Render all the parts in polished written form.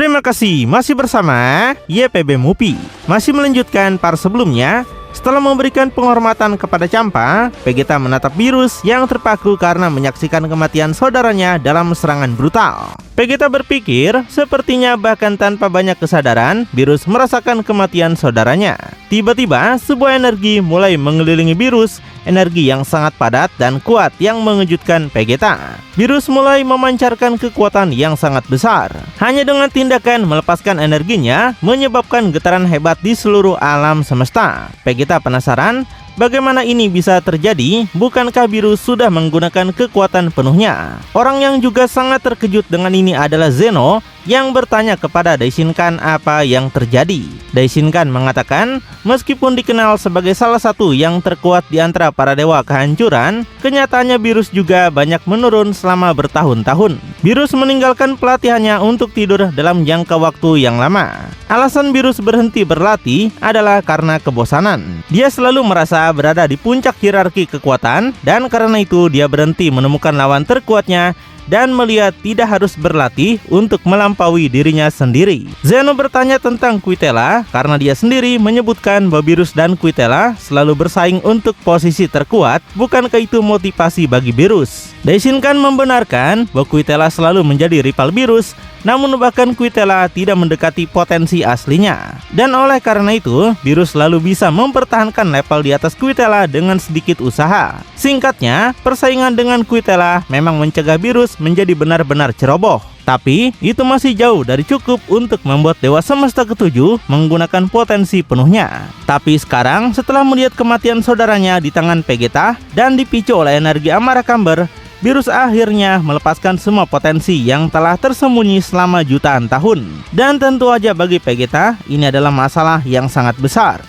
Terima kasih masih bersama YPB Movie. Masih melanjutkan part sebelumnya. Setelah memberikan penghormatan kepada Champa, Vegeta menatap Beerus yang terpaku karena menyaksikan kematian saudaranya dalam serangan brutal. Vegeta berpikir, sepertinya bahkan tanpa banyak kesadaran, Beerus merasakan kematian saudaranya. Tiba-tiba, sebuah energi mulai mengelilingi Beerus, energi yang sangat padat dan kuat yang mengejutkan Vegeta. Beerus mulai memancarkan kekuatan yang sangat besar. Hanya dengan tindakan melepaskan energinya, menyebabkan getaran hebat di seluruh alam semesta. Vegeta penasaran, bagaimana ini bisa terjadi? Bukankah Beerus sudah menggunakan kekuatan penuhnya? Orang yang juga sangat terkejut dengan ini adalah Zeno, yang bertanya kepada Daishinkan apa yang terjadi. Daishinkan mengatakan, meskipun dikenal sebagai salah satu yang terkuat di antara para dewa kehancuran, kenyataannya Beerus juga banyak menurun selama bertahun-tahun. Beerus meninggalkan pelatihannya untuk tidur dalam jangka waktu yang lama. Alasan Beerus berhenti berlatih adalah karena kebosanan. Dia selalu merasa berada di puncak hierarki kekuatan, dan karena itu dia berhenti menemukan lawan terkuatnya dan melihat tidak harus berlatih untuk melampaui dirinya sendiri. Zeno bertanya tentang Quitela karena dia sendiri menyebutkan bahwa Beerus dan Quitela selalu bersaing untuk posisi terkuat. Bukankah itu motivasi bagi Beerus? Daishinkan membenarkan bahwa Quitela selalu menjadi rival Beerus, namun bahkan Quitela tidak mendekati potensi aslinya. Dan oleh karena itu, Beerus selalu bisa mempertahankan level di atas Quitela dengan sedikit usaha. Singkatnya, persaingan dengan Quitela memang mencegah Beerus menjadi benar-benar ceroboh. Tapi, itu masih jauh dari cukup untuk membuat Dewa Semesta ketujuh menggunakan potensi penuhnya. Tapi sekarang, setelah melihat kematian saudaranya di tangan Vegeta dan dipicu oleh energi amarah Camber, Beerus akhirnya melepaskan semua potensi yang telah tersembunyi selama jutaan tahun. Dan tentu aja bagi Vegeta, ini adalah masalah yang sangat besar.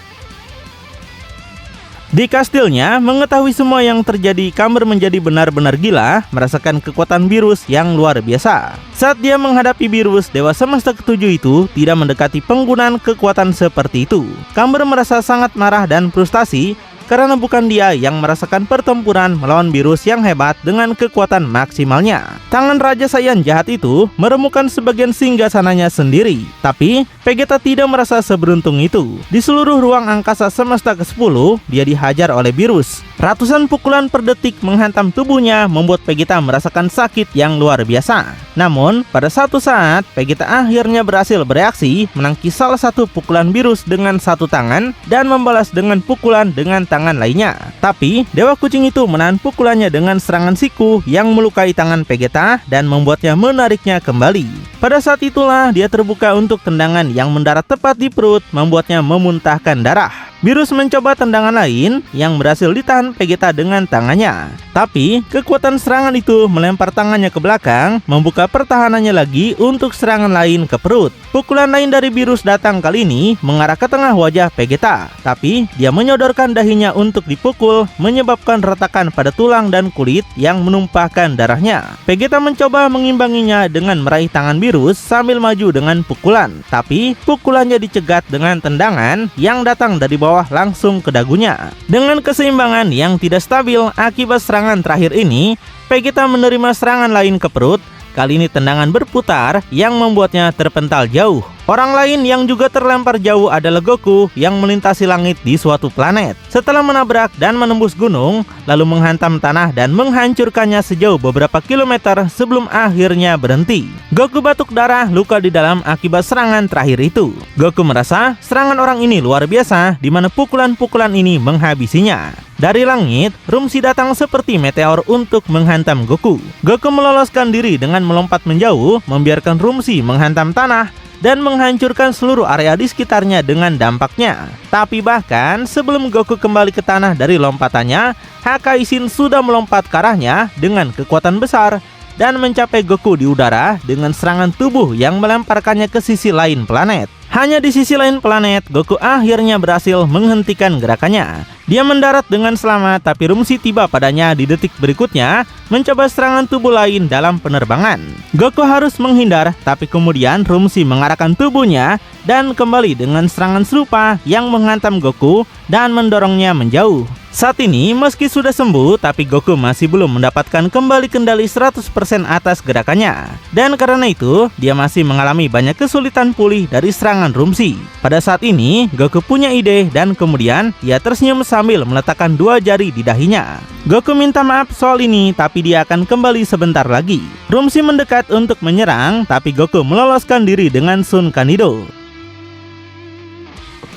Di kastilnya, mengetahui semua yang terjadi, Camber menjadi benar-benar gila, merasakan kekuatan Beerus yang luar biasa. Saat dia menghadapi Beerus, Dewa Semesta ketujuh itu tidak mendekati penggunaan kekuatan seperti itu. Camber merasa sangat marah dan frustasi, karena bukan dia yang merasakan pertempuran melawan Beerus yang hebat dengan kekuatan maksimalnya. Tangan Raja Saiyan jahat itu meremukkan sebagian singgasananya sendiri. Tapi Vegeta tidak merasa seberuntung itu. Di seluruh ruang angkasa semesta ke-10, dia dihajar oleh Beerus. Ratusan pukulan per detik menghantam tubuhnya, membuat Vegeta merasakan sakit yang luar biasa. Namun pada satu saat, Vegeta akhirnya berhasil bereaksi, menangkis salah satu pukulan Beerus dengan satu tangan dan membalas dengan pukulan dengan tangan lainnya. Tapi Dewa Kucing itu menahan pukulannya dengan serangan siku yang melukai tangan Vegeta dan membuatnya menariknya kembali. Pada saat itulah dia terbuka untuk tendangan yang mendarat tepat di perut, membuatnya memuntahkan darah. Beerus mencoba tendangan lain yang berhasil ditahan Vegeta dengan tangannya. Tapi kekuatan serangan itu melempar tangannya ke belakang, membuka pertahanannya lagi untuk serangan lain ke perut. Pukulan lain dari Beerus datang kali ini mengarah ke tengah wajah Vegeta. Tapi dia menyodorkan dahinya untuk dipukul, menyebabkan retakan pada tulang dan kulit yang menumpahkan darahnya. Vegeta mencoba mengimbanginya dengan meraih tangan Beerus sambil maju dengan pukulan. Tapi pukulannya dicegat dengan tendangan yang datang dari bawah langsung ke dagunya. Dengan keseimbangan yang tidak stabil akibat serangan terakhir ini, Vegeta menerima serangan lain ke perut. Kali ini tendangan berputar yang membuatnya terpental jauh. Orang lain yang juga terlempar jauh adalah Goku yang melintasi langit di suatu planet. Setelah menabrak dan menembus gunung, lalu menghantam tanah dan menghancurkannya sejauh beberapa kilometer sebelum akhirnya berhenti. Goku batuk darah, luka di dalam akibat serangan terakhir itu. Goku merasa serangan orang ini luar biasa, di mana pukulan-pukulan ini menghabisinya. Dari langit, Rumsi datang seperti meteor untuk menghantam Goku. Goku meloloskan diri dengan melompat menjauh, membiarkan Rumsi menghantam tanah dan menghancurkan seluruh area di sekitarnya dengan dampaknya. Tapi bahkan sebelum Goku kembali ke tanah dari lompatannya, Hakaishin sudah melompat ke arahnya dengan kekuatan besar dan mencapai Goku di udara dengan serangan tubuh yang melemparkannya ke sisi lain planet. Hanya di sisi lain planet, Goku akhirnya berhasil menghentikan gerakannya. Dia mendarat dengan selamat, tapi Rumsi tiba padanya di detik berikutnya, mencoba serangan tubuh lain dalam penerbangan. Goku harus menghindar, tapi kemudian Rumsi mengarahkan tubuhnya dan kembali dengan serangan serupa yang menghantam Goku dan mendorongnya menjauh. Saat ini, meski sudah sembuh, tapi Goku masih belum mendapatkan kembali kendali 100% atas gerakannya. Dan karena itu, dia masih mengalami banyak kesulitan pulih dari serangan Rumsi. Pada saat ini, Goku punya ide dan kemudian dia tersenyum sambil meletakkan dua jari di dahinya. Goku minta maaf soal ini, tapi dia akan kembali sebentar lagi. Rumsi mendekat untuk menyerang, tapi Goku meloloskan diri dengan Sun Kanido.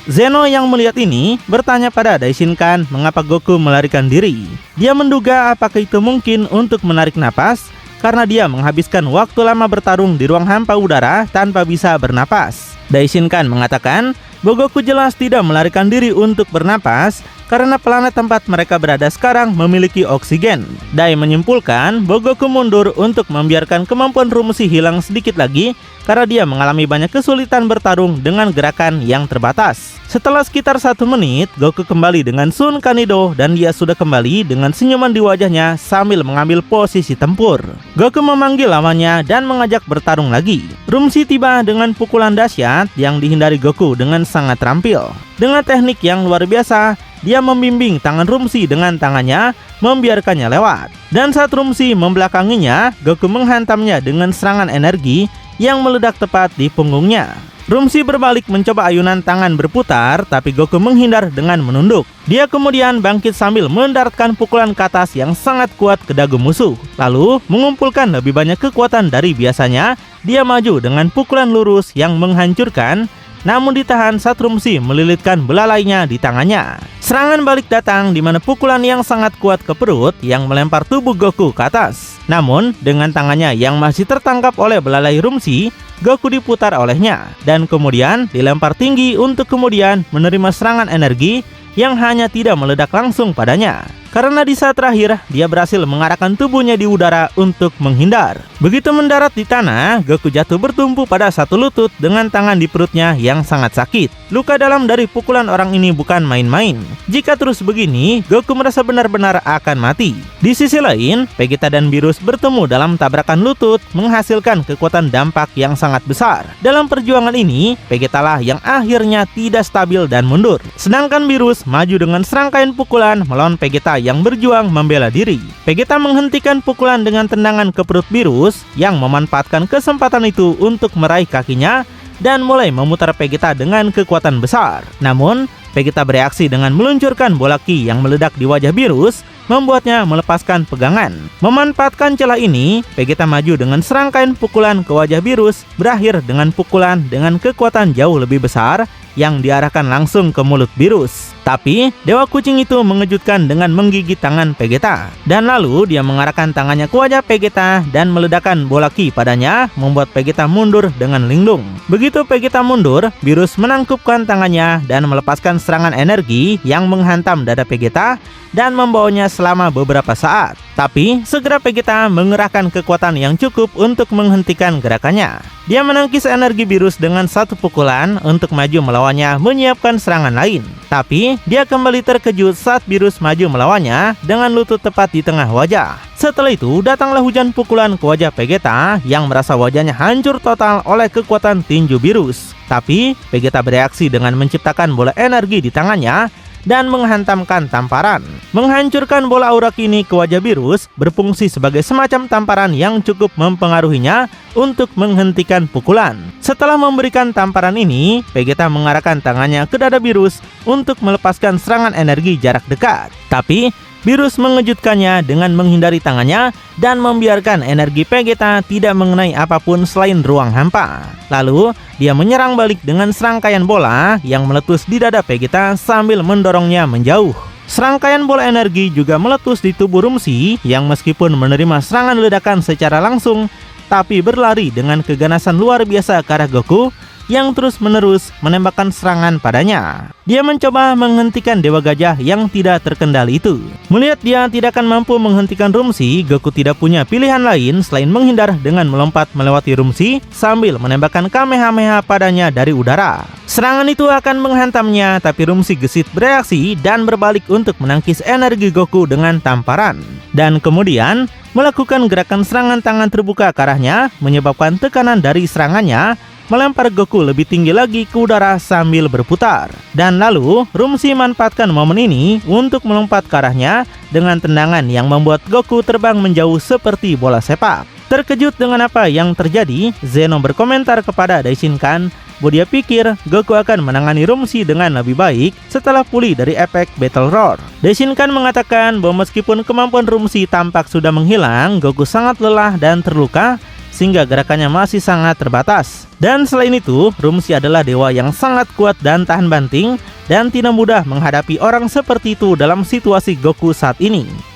Zeno yang melihat ini bertanya pada Daishinkan mengapa Goku melarikan diri. Dia menduga apakah itu mungkin untuk menarik napas karena dia menghabiskan waktu lama bertarung di ruang hampa udara tanpa bisa bernapas. Daishinkan mengatakan bahwa Goku jelas tidak melarikan diri untuk bernapas karena planet tempat mereka berada sekarang memiliki oksigen. Dai menyimpulkan bahwa Goku mundur untuk membiarkan kemampuan Rumsi hilang sedikit lagi karena dia mengalami banyak kesulitan bertarung dengan gerakan yang terbatas. Setelah sekitar 1 menit, Goku kembali dengan Sun Kanido dan dia sudah kembali dengan senyuman di wajahnya sambil mengambil posisi tempur. Goku memanggil lawannya dan mengajak bertarung lagi. Rumsi tiba dengan pukulan dahsyat yang dihindari Goku dengan sangat terampil. Dengan teknik yang luar biasa, dia membimbing tangan Rumsi dengan tangannya, membiarkannya lewat. Dan saat Rumsi membelakanginya, Goku menghantamnya dengan serangan energi yang meledak tepat di punggungnya. Rumsi berbalik mencoba ayunan tangan berputar, tapi Goku menghindar dengan menunduk. Dia kemudian bangkit sambil mendaratkan pukulan ke atas yang sangat kuat ke dagu musuh. Lalu mengumpulkan lebih banyak kekuatan dari biasanya, dia maju dengan pukulan lurus yang menghancurkan, namun ditahan saat Rumsi melilitkan belalainya di tangannya. Serangan balik datang di mana pukulan yang sangat kuat ke perut yang melempar tubuh Goku ke atas. Namun dengan tangannya yang masih tertangkap oleh belalai Rumsi, Goku diputar olehnya dan kemudian dilempar tinggi untuk kemudian menerima serangan energi yang hanya tidak meledak langsung padanya. Karena di saat terakhir, dia berhasil mengarahkan tubuhnya di udara untuk menghindar. Begitu mendarat di tanah, Goku jatuh bertumpu pada satu lutut dengan tangan di perutnya yang sangat sakit. Luka dalam dari pukulan orang ini bukan main-main. Jika terus begini, Goku merasa benar-benar akan mati. Di sisi lain, Vegeta dan Beerus bertemu dalam tabrakan lutut, menghasilkan kekuatan dampak yang sangat besar. Dalam perjuangan ini, Vegeta lah yang akhirnya tidak stabil dan mundur. Sedangkan Beerus maju dengan serangkaian pukulan melawan Vegeta yang berjuang membela diri. Vegeta menghentikan pukulan dengan tendangan ke perut Beerus yang memanfaatkan kesempatan itu untuk meraih kakinya dan mulai memutar Vegeta dengan kekuatan besar. Namun, Vegeta bereaksi dengan meluncurkan bola ki yang meledak di wajah Beerus, membuatnya melepaskan pegangan. Memanfaatkan celah ini, Vegeta maju dengan serangkaian pukulan ke wajah Beerus, berakhir dengan pukulan dengan kekuatan jauh lebih besar yang diarahkan langsung ke mulut Beerus. Tapi, Dewa Kucing itu mengejutkan dengan menggigit tangan Vegeta. Dan lalu dia mengarahkan tangannya ke wajah Vegeta dan meledakkan bola ki padanya, membuat Vegeta mundur dengan linglung. Begitu Vegeta mundur, Beerus menangkupkan tangannya dan melepaskan serangan energi yang menghantam dada Vegeta dan membawanya selama beberapa saat. Tapi, segera Vegeta mengerahkan kekuatan yang cukup untuk menghentikan gerakannya. Dia menangkis energi Beerus dengan satu pukulan untuk maju melawannya menyiapkan serangan lain. Tapi, dia kembali terkejut saat Beerus maju melawannya dengan lutut tepat di tengah wajah. Setelah itu, datanglah hujan pukulan ke wajah Vegeta yang merasa wajahnya hancur total oleh kekuatan tinju Beerus. Tapi, Vegeta bereaksi dengan menciptakan bola energi di tangannya dan menghantamkan tamparan. Menghancurkan bola aura kini ke wajah Beerus berfungsi sebagai semacam tamparan yang cukup mempengaruhinya untuk menghentikan pukulan. Setelah memberikan tamparan ini, Vegeta mengarahkan tangannya ke dada Beerus untuk melepaskan serangan energi jarak dekat. Tapi, Beerus mengejutkannya dengan menghindari tangannya dan membiarkan energi Vegeta tidak mengenai apapun selain ruang hampa. Lalu, dia menyerang balik dengan serangkaian bola yang meletus di dada Vegeta sambil mendorongnya menjauh. Serangkaian bola energi juga meletus di tubuh Rumsi yang meskipun menerima serangan ledakan secara langsung, tapi berlari dengan keganasan luar biasa ke arah Goku yang terus-menerus menembakkan serangan padanya. Dia mencoba menghentikan Dewa Gajah yang tidak terkendali itu. Melihat dia tidak akan mampu menghentikan Rumsi, Goku tidak punya pilihan lain selain menghindar dengan melompat melewati Rumsi sambil menembakkan Kamehameha padanya dari udara. Serangan itu akan menghantamnya, tapi Rumsi gesit bereaksi dan berbalik untuk menangkis energi Goku dengan tamparan. Dan kemudian melakukan gerakan serangan tangan terbuka ke arahnya, menyebabkan tekanan dari serangannya melempar Goku lebih tinggi lagi ke udara sambil berputar. Dan lalu, Rumshi manfaatkan momen ini untuk melompat ke arahnya dengan tendangan yang membuat Goku terbang menjauh seperti bola sepak. Terkejut dengan apa yang terjadi, Zeno berkomentar kepada Daishinkan bahwa dia pikir Goku akan menangani Rumshi dengan lebih baik setelah pulih dari efek Battle Roar. Daishinkan mengatakan bahwa meskipun kemampuan Rumshi tampak sudah menghilang, Goku sangat lelah dan terluka sehingga gerakannya masih sangat terbatas. Dan selain itu, Rumshi adalah dewa yang sangat kuat dan tahan banting dan tidak mudah menghadapi orang seperti itu dalam situasi Goku saat ini.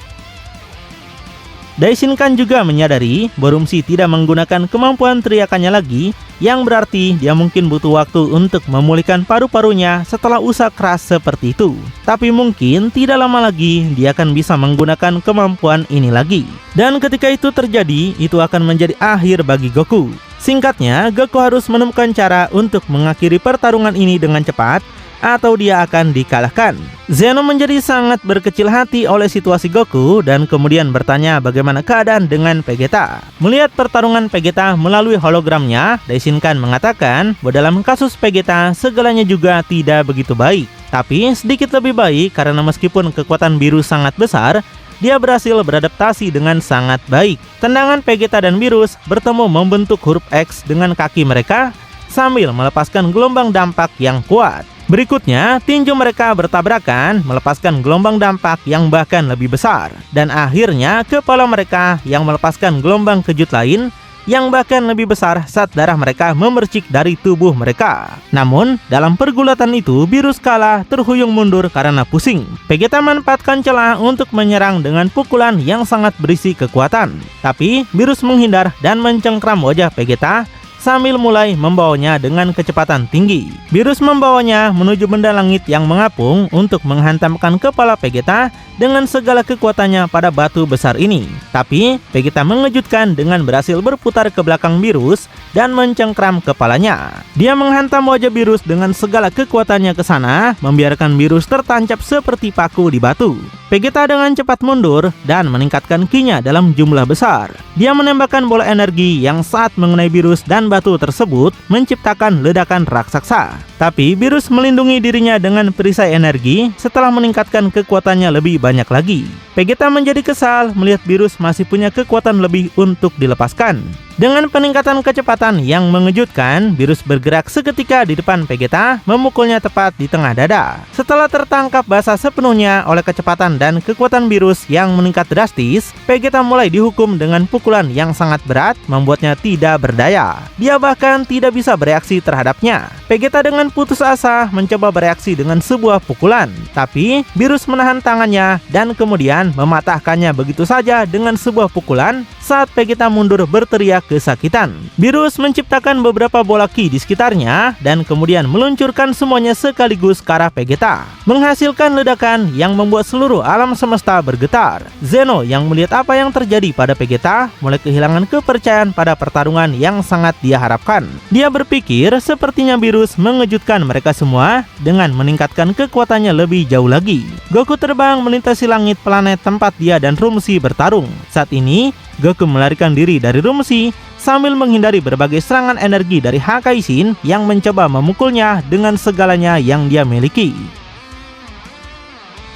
Daishinkan juga menyadari bahwa Rumshi tidak menggunakan kemampuan teriakannya lagi, yang berarti dia mungkin butuh waktu untuk memulihkan paru-parunya setelah usaha keras seperti itu. Tapi mungkin tidak lama lagi dia akan bisa menggunakan kemampuan ini lagi. Dan ketika itu terjadi, itu akan menjadi akhir bagi Goku. Singkatnya, Goku harus menemukan cara untuk mengakhiri pertarungan ini dengan cepat, atau dia akan dikalahkan. Zeno menjadi sangat berkecil hati oleh situasi Goku dan kemudian bertanya bagaimana keadaan dengan Vegeta. Melihat pertarungan Vegeta melalui hologramnya, Daishinkan mengatakan bahwa dalam kasus Vegeta segalanya juga tidak begitu baik. Tapi sedikit lebih baik karena meskipun kekuatan biru sangat besar, dia berhasil beradaptasi dengan sangat baik. Tendangan Vegeta dan Virus bertemu membentuk huruf X dengan kaki mereka sambil melepaskan gelombang dampak yang kuat. Berikutnya, tinju mereka bertabrakan, melepaskan gelombang dampak yang bahkan lebih besar. Dan akhirnya, kepala mereka yang melepaskan gelombang kejut lain yang bahkan lebih besar saat darah mereka memercik dari tubuh mereka. Namun, dalam pergulatan itu, Virus kalah terhuyung mundur karena pusing. Vegeta manfaatkan celah untuk menyerang dengan pukulan yang sangat berisi kekuatan. Tapi, Virus menghindar dan mencengkram wajah Vegeta sambil mulai membawanya dengan kecepatan tinggi. Virus membawanya menuju benda langit yang mengapung untuk menghantamkan kepala Vegeta dengan segala kekuatannya pada batu besar ini. Tapi Vegeta mengejutkan dengan berhasil berputar ke belakang Virus dan mencengkram kepalanya. Dia menghantam wajah Virus dengan segala kekuatannya ke sana, membiarkan Virus tertancap seperti paku di batu. Vegeta dengan cepat mundur dan meningkatkan ki-nya dalam jumlah besar. Dia menembakkan bola energi yang saat mengenai Virus dan batu tersebut menciptakan ledakan raksasa. Tapi Virus melindungi dirinya dengan perisai energi setelah meningkatkan kekuatannya lebih banyak lagi. Vegeta menjadi kesal melihat Virus masih punya kekuatan lebih untuk dilepaskan. Dengan peningkatan kecepatan yang mengejutkan, Virus bergerak seketika di depan Vegeta, memukulnya tepat di tengah dada. Setelah tertangkap basah sepenuhnya oleh kecepatan dan kekuatan Virus yang meningkat drastis, Vegeta mulai dihukum dengan pukulan yang sangat berat, membuatnya tidak berdaya. Dia bahkan tidak bisa bereaksi terhadapnya. Vegeta dengan putus asa mencoba bereaksi dengan sebuah pukulan, tapi Virus menahan tangannya dan kemudian mematahkannya begitu saja dengan sebuah pukulan saat Vegeta mundur berteriak kesakitan. Virus menciptakan beberapa bola ki di sekitarnya dan kemudian meluncurkan semuanya sekaligus ke arah Vegeta, menghasilkan ledakan yang membuat seluruh alam semesta bergetar. Zeno yang melihat apa yang terjadi pada Vegeta mulai kehilangan kepercayaan pada pertarungan yang sangat dia harapkan. Dia berpikir sepertinya Virus mengejutkan mereka semua dengan meningkatkan kekuatannya lebih jauh lagi. Goku terbang melintasi langit planet tempat dia dan Rumshi bertarung. Saat ini, Goku melarikan diri dari Rumshi sambil menghindari berbagai serangan energi dari Hakaishin yang mencoba memukulnya dengan segalanya yang dia miliki.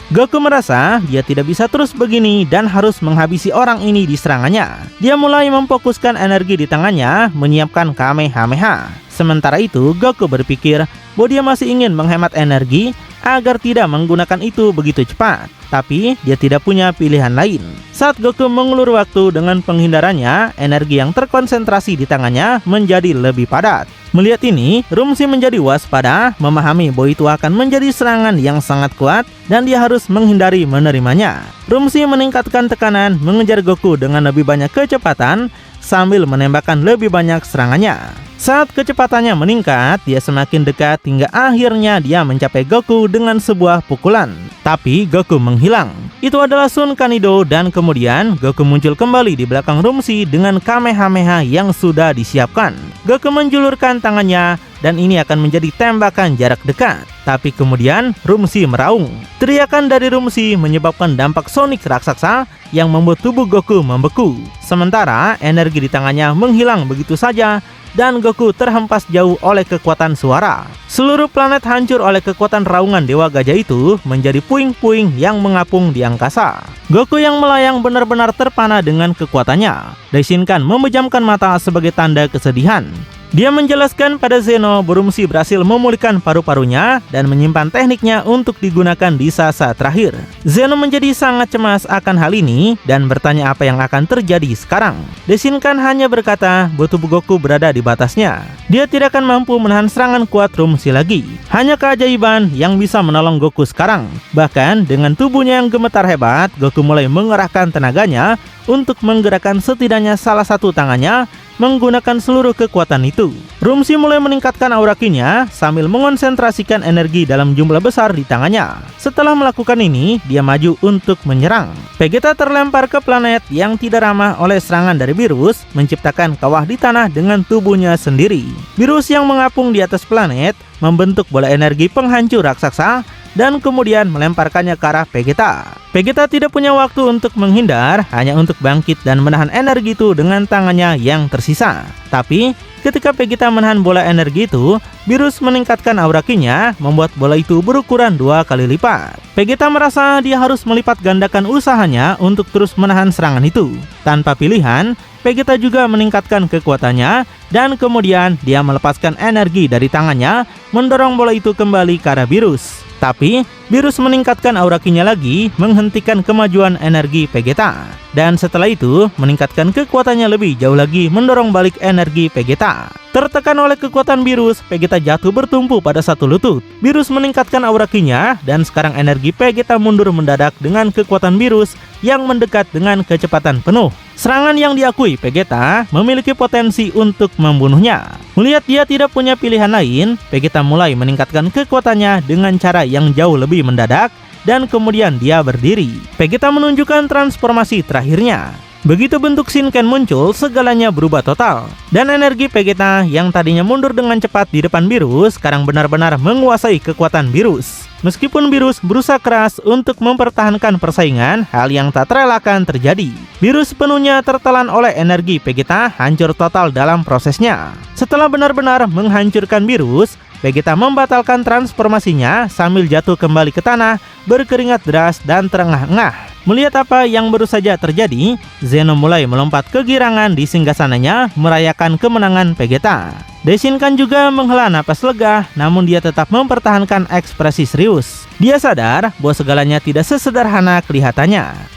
Goku merasa dia tidak bisa terus begini dan harus menghabisi orang ini di serangannya. Dia mulai memfokuskan energi di tangannya, menyiapkan Kamehameha. Sementara itu, Goku berpikir bahwa dia masih ingin menghemat energi agar tidak menggunakan itu begitu cepat. Tapi dia tidak punya pilihan lain. Saat Goku mengulur waktu dengan penghindarannya, energi yang terkonsentrasi di tangannya menjadi lebih padat. Melihat ini, Rumshi menjadi waspada, memahami bahwa itu akan menjadi serangan yang sangat kuat dan dia harus menghindari menerimanya. Rumshi meningkatkan tekanan, mengejar Goku dengan lebih banyak kecepatan sambil menembakkan lebih banyak serangannya. Saat kecepatannya meningkat, dia semakin dekat hingga akhirnya dia mencapai Goku dengan sebuah pukulan. Tapi Goku menghilang. Itu adalah Sun Kanido dan kemudian Goku muncul kembali di belakang Rumshi dengan Kamehameha yang sudah disiapkan. Goku menjulurkan tangannya dan ini akan menjadi tembakan jarak dekat. Tapi kemudian Rumshi meraung. Teriakan dari Rumshi menyebabkan dampak sonik raksasa yang membuat tubuh Goku membeku. Sementara energi di tangannya menghilang begitu saja dan Goku terhempas jauh oleh kekuatan suara. Seluruh planet hancur oleh kekuatan raungan Dewa Gajah itu menjadi puing-puing yang mengapung di angkasa. Goku yang melayang benar-benar terpana dengan kekuatannya. Daishinkan memejamkan mata sebagai tanda kesedihan. Dia menjelaskan pada Zeno Borumsi berhasil memulihkan paru-parunya dan menyimpan tekniknya untuk digunakan di saat-saat terakhir. Zeno menjadi sangat cemas akan hal ini dan bertanya apa yang akan terjadi sekarang. Daishinkan hanya berkata bahwa tubuh Goku berada di batasnya. Dia tidak akan mampu menahan serangan kuat Rumsi lagi. Hanya keajaiban yang bisa menolong Goku sekarang. Bahkan dengan tubuhnya yang gemetar hebat, Goku mulai mengerahkan tenaganya untuk menggerakkan setidaknya salah satu tangannya menggunakan seluruh kekuatan itu. Rumsi mulai meningkatkan aura ki-nya sambil mengonsentrasikan energi dalam jumlah besar di tangannya. Setelah melakukan ini, dia maju untuk menyerang. Vegeta terlempar ke planet yang tidak ramah oleh serangan dari Beerus, menciptakan kawah di tanah dengan tubuhnya sendiri. Beerus yang mengapung di atas planet membentuk bola energi penghancur raksasa dan kemudian melemparkannya ke arah Vegeta. Vegeta tidak punya waktu untuk menghindar, hanya untuk bangkit dan menahan energi itu dengan tangannya yang tersisa. Tapi ketika Vegeta menahan bola energi itu, Beerus meningkatkan aura ki-nya, membuat bola itu berukuran 2 kali lipat. Vegeta merasa dia harus melipat gandakan usahanya untuk terus menahan serangan itu. Tanpa pilihan, Vegeta juga meningkatkan kekuatannya dan kemudian dia melepaskan energi dari tangannya, mendorong bola itu kembali ke arah Beerus. Tapi Beerus meningkatkan aura ki-nya lagi, menghentikan kemajuan energi Vegeta. Dan setelah itu meningkatkan kekuatannya lebih jauh lagi, mendorong balik energi Vegeta. Tertekan oleh kekuatan Beerus, Vegeta jatuh bertumpu pada satu lutut. Beerus meningkatkan aura ki-nya dan sekarang energi Vegeta mundur mendadak dengan kekuatan Beerus yang mendekat dengan kecepatan penuh. Serangan yang diakui Vegeta memiliki potensi untuk membunuhnya. Melihat dia tidak punya pilihan lain, Vegeta mulai meningkatkan kekuatannya dengan cara yang jauh lebih mendadak dan kemudian dia berdiri. Vegeta menunjukkan transformasi terakhirnya. Begitu bentuk Shinken muncul, segalanya berubah total. Dan energi Vegeta yang tadinya mundur dengan cepat di depan Beerus, sekarang benar-benar menguasai kekuatan Beerus. Meskipun Beerus berusaha keras untuk mempertahankan persaingan, hal yang tak terelakkan terjadi. Beerus sepenuhnya tertelan oleh energi Vegeta, hancur total dalam prosesnya. Setelah benar-benar menghancurkan Beerus, Vegeta membatalkan transformasinya sambil jatuh kembali ke tanah, berkeringat deras dan terengah-engah. Melihat apa yang baru saja terjadi, Zeno mulai melompat kegirangan di singgasananya merayakan kemenangan Vegeta. Daishinkan juga menghela napas lega, namun dia tetap mempertahankan ekspresi serius. Dia sadar bahwa segalanya tidak sesederhana kelihatannya.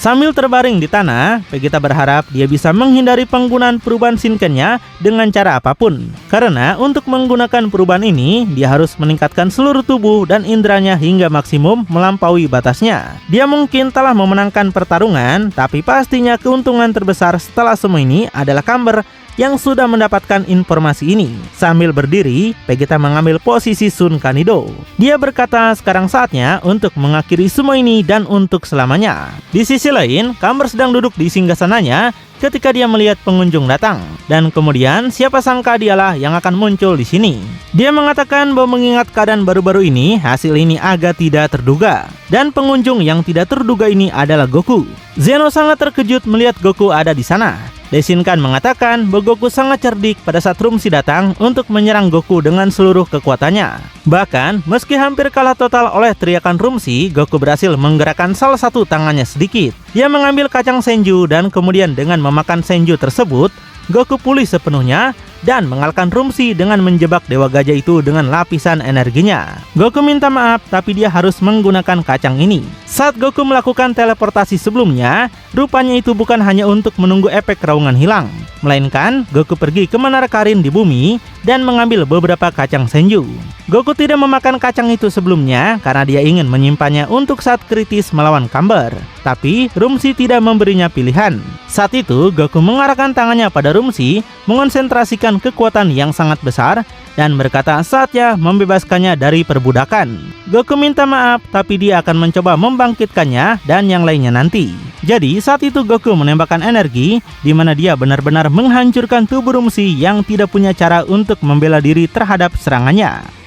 Sambil terbaring di tanah, Vegeta berharap dia bisa menghindari penggunaan perubahan Shinken-nya dengan cara apapun. Karena untuk menggunakan perubahan ini, dia harus meningkatkan seluruh tubuh dan inderanya hingga maksimum melampaui batasnya. Dia mungkin telah memenangkan pertarungan, tapi pastinya keuntungan terbesar setelah semua ini adalah Camber yang sudah mendapatkan informasi ini. Sambil berdiri, Vegeta mengambil posisi Sun Kanido. Dia berkata sekarang saatnya untuk mengakhiri semua ini dan untuk selamanya. Di sisi lain, Camber sedang duduk di singgasananya ketika dia melihat pengunjung datang. Dan kemudian siapa sangka dialah yang akan muncul di sini. Dia mengatakan bahwa mengingat keadaan baru-baru ini, hasil ini agak tidak terduga. Dan pengunjung yang tidak terduga ini adalah Goku. Zeno sangat terkejut melihat Goku ada di sana. Daishinkan mengatakan bahwa Goku sangat cerdik pada saat Rumsi datang untuk menyerang Goku dengan seluruh kekuatannya. Bahkan, meski hampir kalah total oleh teriakan Rumsi, Goku berhasil menggerakkan salah satu tangannya sedikit. Dia mengambil kacang Senju dan kemudian dengan memakan Senju tersebut, Goku pulih sepenuhnya dan mengalahkan Rumsi dengan menjebak Dewa Gajah itu dengan lapisan energinya. Goku minta maaf, tapi dia harus menggunakan kacang ini. Saat Goku melakukan teleportasi sebelumnya, rupanya itu bukan hanya untuk menunggu efek raungan hilang, melainkan Goku pergi ke Menara Karin di bumi dan mengambil beberapa kacang Senju. Goku tidak memakan kacang itu sebelumnya karena dia ingin menyimpannya untuk saat kritis melawan Camber. Tapi Rumsi tidak memberinya pilihan. Saat itu Goku mengarahkan tangannya pada Rumsi, mengonsentrasikan kekuatan yang sangat besar dan berkata saatnya membebaskannya dari perbudakan. Goku minta maaf, tapi dia akan mencoba membangkitkannya dan yang lainnya nanti. Jadi saat itu Goku menembakkan energi di mana dia benar-benar menghancurkan tubuh Rumsi yang tidak punya cara untuk membela diri terhadap serangannya.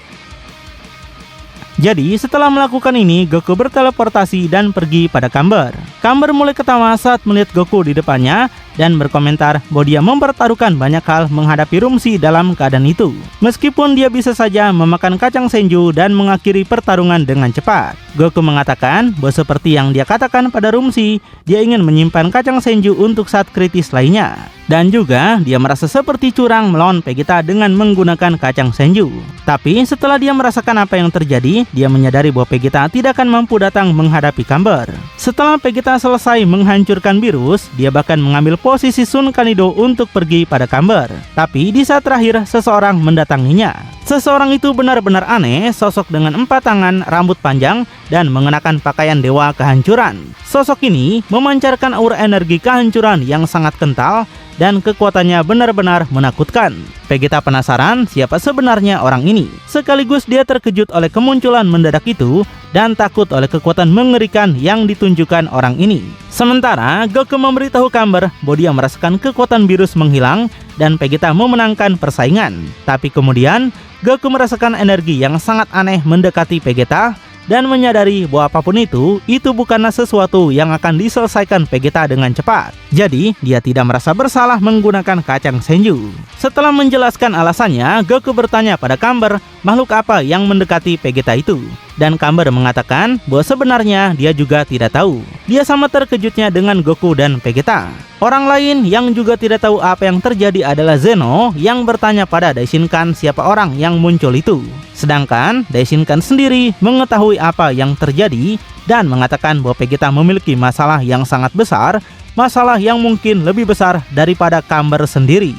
Jadi setelah melakukan ini, Goku berteleportasi dan pergi pada Camber. Camber mulai ketawa saat melihat Goku di depannya dan berkomentar bahwa dia mempertaruhkan banyak hal menghadapi Rumshi dalam keadaan itu. Meskipun dia bisa saja memakan kacang Senju dan mengakhiri pertarungan dengan cepat. Goku mengatakan bahwa seperti yang dia katakan pada Rumshi, dia ingin menyimpan kacang Senju untuk saat kritis lainnya. Dan juga dia merasa seperti curang melawan Vegeta dengan menggunakan kacang Senju. Tapi setelah dia merasakan apa yang terjadi, dia menyadari bahwa Vegeta tidak akan mampu datang menghadapi Camber. Setelah Vegeta selesai menghancurkan Beerus, dia bahkan mengambil posisi Sun Kanido untuk pergi pada Camber. Tapi di saat terakhir, seseorang mendatanginya. Seseorang itu benar-benar aneh, sosok dengan 4 tangan, rambut panjang, dan mengenakan pakaian dewa kehancuran. Sosok ini memancarkan aura energi kehancuran yang sangat kental, dan kekuatannya benar-benar menakutkan. Vegeta penasaran siapa sebenarnya orang ini. Sekaligus dia terkejut oleh kemunculan mendadak itu dan takut oleh kekuatan mengerikan yang ditunjukkan orang ini. Sementara Goku memberitahu Camber bahwa dia merasakan kekuatan Beerus menghilang dan Vegeta memenangkan persaingan. Tapi kemudian Goku merasakan energi yang sangat aneh mendekati Vegeta dan menyadari bahwa apapun itu bukanlah sesuatu yang akan diselesaikan Vegeta dengan cepat. Jadi, dia tidak merasa bersalah menggunakan kacang Senju. Setelah menjelaskan alasannya, Goku bertanya pada Camber makhluk apa yang mendekati Vegeta itu. Dan Camber mengatakan bahwa sebenarnya dia juga tidak tahu. Dia sama terkejutnya dengan Goku dan Vegeta. Orang lain yang juga tidak tahu apa yang terjadi adalah Zeno yang bertanya pada Daishinkan siapa orang yang muncul itu. Sedangkan Daishinkan sendiri mengetahui apa yang terjadi dan mengatakan bahwa Vegeta memiliki masalah yang sangat besar, masalah yang mungkin lebih besar daripada Camber sendiri.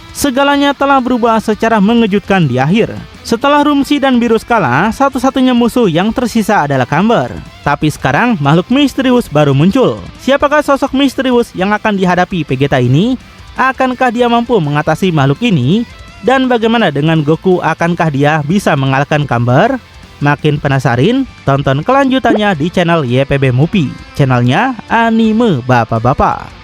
Segalanya telah berubah secara mengejutkan di akhir. Setelah Rumshi dan Beerus kalah, satu-satunya musuh yang tersisa adalah Camber. Tapi sekarang makhluk misterius baru muncul. Siapakah sosok misterius yang akan dihadapi Vegeta ini? Akankah dia mampu mengatasi makhluk ini? Dan bagaimana dengan Goku, akankah dia bisa mengalahkan Camber? Makin penasaran? Tonton kelanjutannya di channel YPB Movie, channelnya anime bapak-bapak.